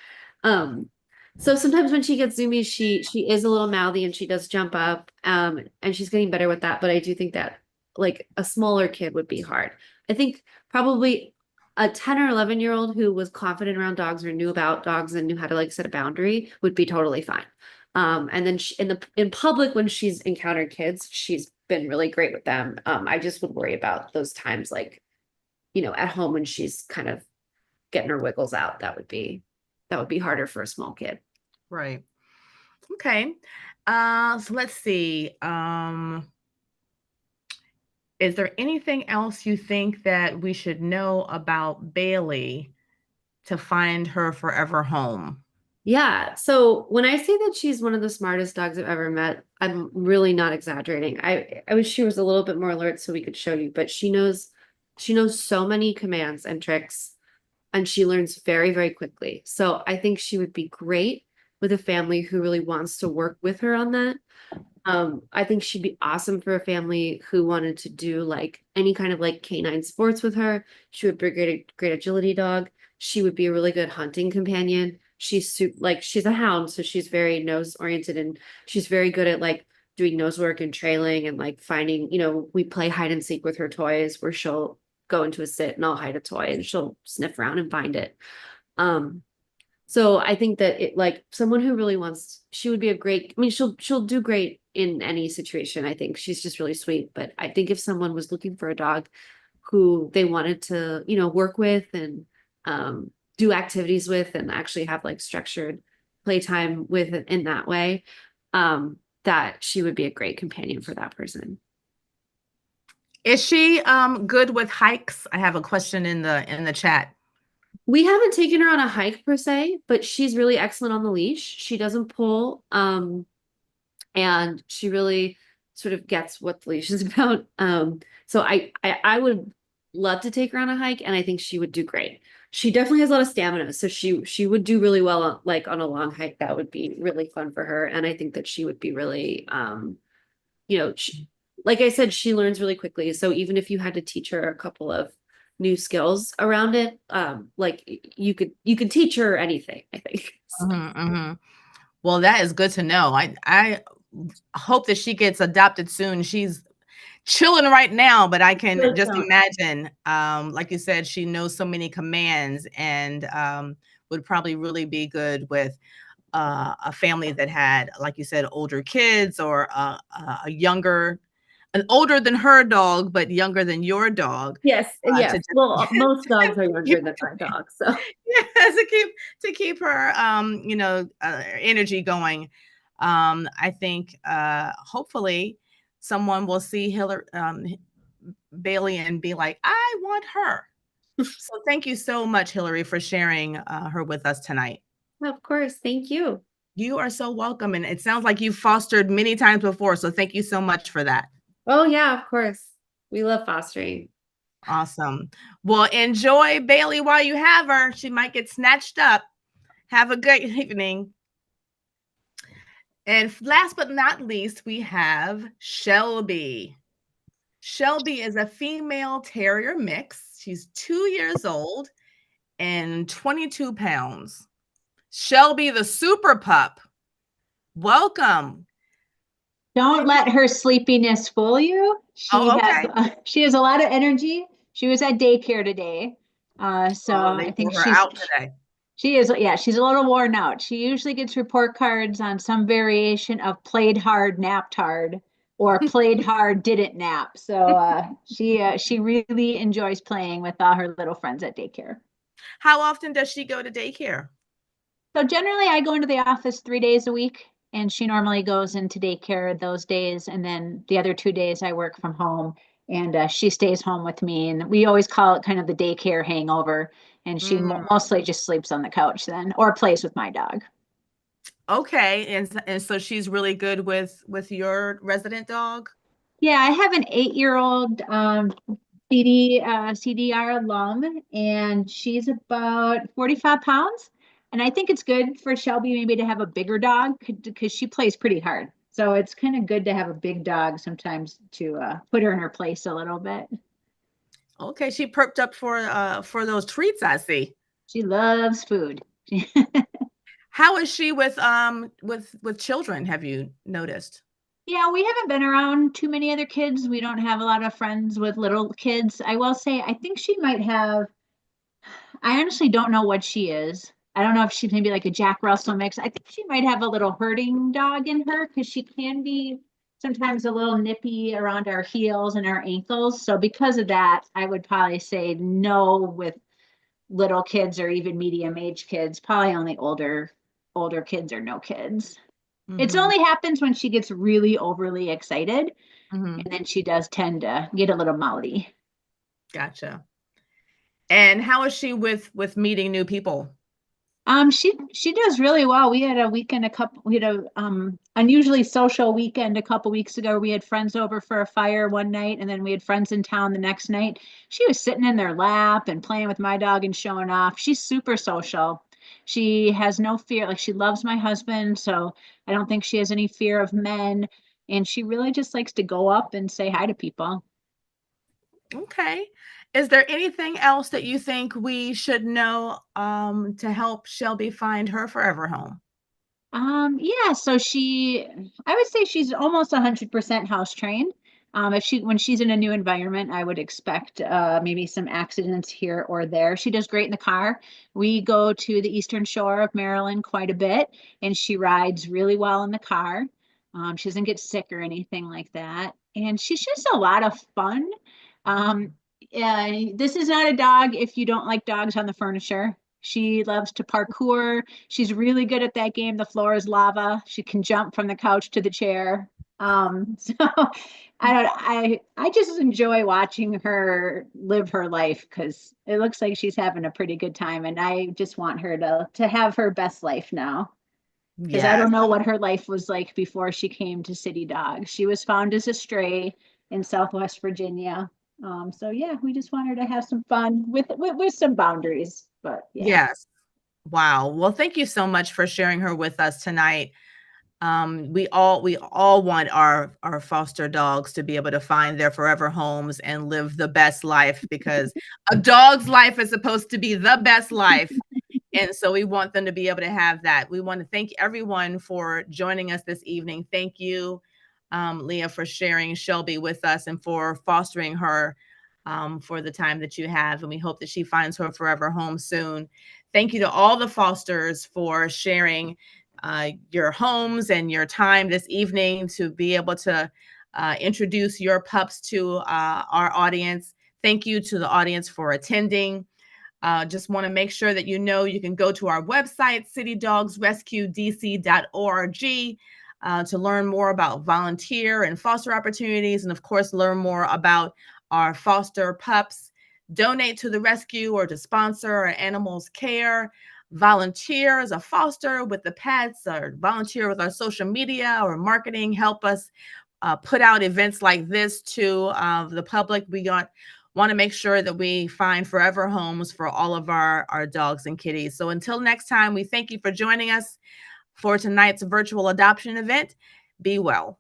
So sometimes when she gets zoomies, she is a little mouthy and she does jump up. And she's getting better with that. But I do think that like a smaller kid would be hard. I think probably a 10 or 11-year-old who was confident around dogs or knew about dogs and knew how to like set a boundary would be totally fine. And then in public, when she's encountered kids, she's been really great with them. I just would worry about those times, like, at home when she's kind of getting her wiggles out. That would be harder for a small kid. Right. Okay. So let's see. Is there anything else you think that we should know about Bailey to find her forever home? Yeah. So when I say that she's one of the smartest dogs I've ever met, I'm really not exaggerating. I wish she was a little bit more alert so we could show you, but she knows so many commands and tricks, and she learns very, very quickly. So I think she would be great with a family who really wants to work with her on that. I think she'd be awesome for a family who wanted to do like any kind of like canine sports with her. She would be a great agility dog. She would be a really good hunting companion. She's a hound, so she's very nose oriented, and she's very good at like doing nose work and trailing and like finding, we play hide and seek with her toys where she'll go into a sit and I'll hide a toy and she'll sniff around and find it. So I think that like someone who really she would be she'll do great in any situation. I think she's just really sweet. But I think if someone was looking for a dog who they wanted to, work with and do activities with and actually have like structured playtime with in that way, that she would be a great companion for that person. Is she good with hikes? I have a question in the chat. We haven't taken her on a hike per se, but she's really excellent on the leash. She doesn't pull, and she really sort of gets what the leash is about. So I would love to take her on a hike, and I think she would do great. She definitely has a lot of stamina, so she would do really well on, like on a long hike. That would be really fun for her, and I think that she would be really, like I said, she learns really quickly. So even if you had to teach her a couple of new skills around it, like you could teach her anything, I think. Well, that is good to know. I hope that she gets adopted soon. She's chilling right now, but I can just imagine, like you said, she knows so many commands and would probably really be good with a family that had, like you said, older kids or an older than her dog, but younger than your dog. Yes. Well, most dogs are younger than our dog, so yeah, to keep her, energy going. I think hopefully someone will see Bailey and be like, I want her. So thank you so much, Hillary, for sharing her with us tonight. Of course. Thank you. You are so welcome. And it sounds like you've fostered many times before. So thank you so much for that. Oh, yeah, of course. We love fostering. Awesome. Well, enjoy Bailey while you have her. She might get snatched up. Have a good evening. And last but not least, we have Shelby. Shelby is a female terrier mix. She's 2 years old and 22 pounds. Shelby, the super pup. Welcome. Don't let her sleepiness fool you. She has a lot of energy. She was at daycare today. I think she's out today. She's a little worn out. She usually gets report cards on some variation of played hard, napped hard, or played hard, didn't nap. So she really enjoys playing with all her little friends at daycare. How often does she go to daycare? So generally I go into the office 3 days a week, and she normally goes into daycare those days. And then the other 2 days I work from home, and she stays home with me. And we always call it kind of the daycare hangover. And she mostly just sleeps on the couch then, or plays with my dog. Okay. And so she's really good with your resident dog? Yeah, I have an 8-year-old CDR alum, and she's about 45 pounds. And I think it's good for Shelby maybe to have a bigger dog because she plays pretty hard. So it's kind of good to have a big dog sometimes to put her in her place a little bit. Okay, she perked up for those treats, I see. She loves food. How is she with children, have you noticed? Yeah, we haven't been around too many other kids. We don't have a lot of friends with little kids. I will say, I think she might have, I honestly don't know what she is. I don't know if she's maybe like a Jack Russell mix. I think she might have a little herding dog in her because she can be sometimes a little nippy around our heels and our ankles. So because of that, I would probably say no with little kids or even medium age kids, probably only older kids or no kids. It only happens when she gets really overly excited, and then she does tend to get a little mouthy. Gotcha. And how is she with meeting new people? She does really well. We had a unusually social weekend a couple weeks ago. We had friends over for a fire one night, and then we had friends in town the next night. She was sitting in their lap and playing with my dog and showing off. She's super social. She has no fear. Like, she loves my husband, so I don't think she has any fear of men. And she really just likes to go up and say hi to people. Okay. Is there anything else that you think we should know to help Shelby find her forever home? Yeah, so I would say she's almost 100% house trained. When she's in a new environment, I would expect maybe some accidents here or there. She does great in the car. We go to the Eastern Shore of Maryland quite a bit, and she rides really well in the car. She doesn't get sick or anything like that. And she's just a lot of fun. This is not a dog if you don't like dogs on the furniture. She loves to parkour. She's really good at that game. The floor is lava. She can jump from the couch to the chair. So I just enjoy watching her live her life because it looks like she's having a pretty good time, and I just want her to have her best life now. Because I don't know what her life was like before she came to City Dog. She was found as a stray in Southwest Virginia. So yeah, we just want her to have some fun with some boundaries. But yeah. Yes. Wow. Well, thank you so much for sharing her with us tonight. We all want our foster dogs to be able to find their forever homes and live the best life, because a dog's life is supposed to be the best life. And so we want them to be able to have that. We want to thank everyone for joining us this evening. Thank you, Leah, for sharing Shelby with us and for fostering her for the time that you have. And we hope that she finds her forever home soon. Thank you to all the fosters for sharing your homes and your time this evening to be able to introduce your pups to our audience. Thank you to the audience for attending. Just want to make sure that you know you can go to our website, citydogsrescuedc.org, to learn more about volunteer and foster opportunities, and of course, learn more about our foster pups. Donate to the rescue or to sponsor our animals' care. Volunteer as a foster with the pets, or volunteer with our social media or marketing. Help us put out events like this to the public. We want to make sure that we find forever homes for all of our dogs and kitties. So until next time, we thank you for joining us for tonight's virtual adoption event. Be well.